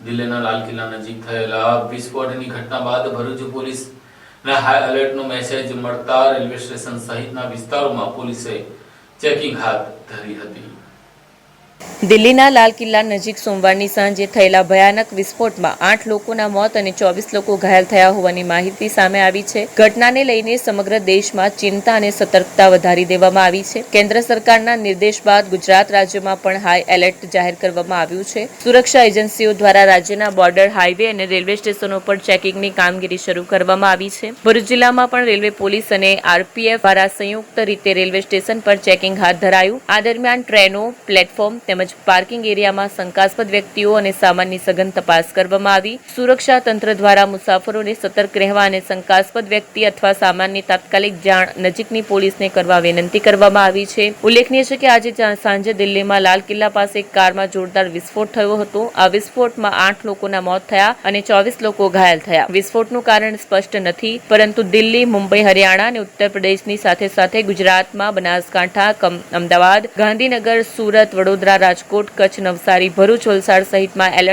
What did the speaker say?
દિલ્હીના લાલ કિલ્લા નજીક થયેલા વિસ્ફોટની ઘટના બાદ ભરૂચ પોલીસને હાઈ એલર્ટનો મેસેજ મળતા રેલવે સ્ટેશન સહિતના વિસ્તારોમાં પોલીસે ચેકિંગ હાથ ધરી હતી। દિલ્હીના લાલ કિલ્લા નજીક સોમવારની સાંજે થયેલા ભયાનક વિસ્ફોટમાં 8 લોકોના મોત અને 24 લોકો ઘાયલ થયા હોવાની માહિતી સામે આવી છે। ઘટનાને લઈને સમગ્ર દેશમાં ચિંતા અને સતર્કતા વધારી દેવામાં આવી છે। કેન્દ્ર સરકારના નિર્દેશ બાદ ગુજરાત રાજ્યમાં પણ હાઈ એલર્ટ જાહેર કરવામાં આવ્યું છે। સુરક્ષા એજન્સીઓ દ્વારા રાજ્યના બોર્ડર, હાઈવે અને રેલવે સ્ટેશનો પર ચેકિંગની કામગીરી શરૂ કરવામાં આવી છે। ભરૂચ જિલ્લામાં પણ રેલવે પોલીસ અને આરપીએફ દ્વારા સંયુક્ત રીતે રેલવે સ્ટેશન પર ચેકિંગ હાથ ધરાયું। આ દરમિયાન ટ્રેનો, પ્લેટફોર્મ તેમજ પાર્કિંગ એરિયામાં શંકાસ્પદ વ્યક્તિઓ અને સામાનની સઘન તપાસ કરવામાં આવી। સુરક્ષા તંત્ર દ્વારા મુસાફરોને સતર્ક રહેવા અને શંકાસ્પદ વ્યક્તિ અથવા સામાનની તાત્કાલિક જાણ નજીકની પોલીસને કરવા વિનંતી કરવામાં આવી છે। ઉલ્લેખનીય છે કે આજે સાંજે દિલ્હીમાં લાલ કિલ્લા પાસે એક કારમાં જોરદાર વિસ્ફોટ થયો હતો। આ વિસ્ફોટમાં 8 લોકોના મોત થયા અને 24 લોકો ઘાયલ થયા। વિસ્ફોટનું કારણ સ્પષ્ટ નથી, પરંતુ દિલ્હી, મુંબઈ, હરિયાણા અને ઉત્તર પ્રદેશની સાથે સાથે ગુજરાતમાં બનાસકાંઠા, અમદાવાદ, ગાંધીનગર, સુરત, વડોદરા, રાજકોટ, કચ્છ, નવસારી, ભરૂચ, વલસાડ સહિતમાં એલર્ટ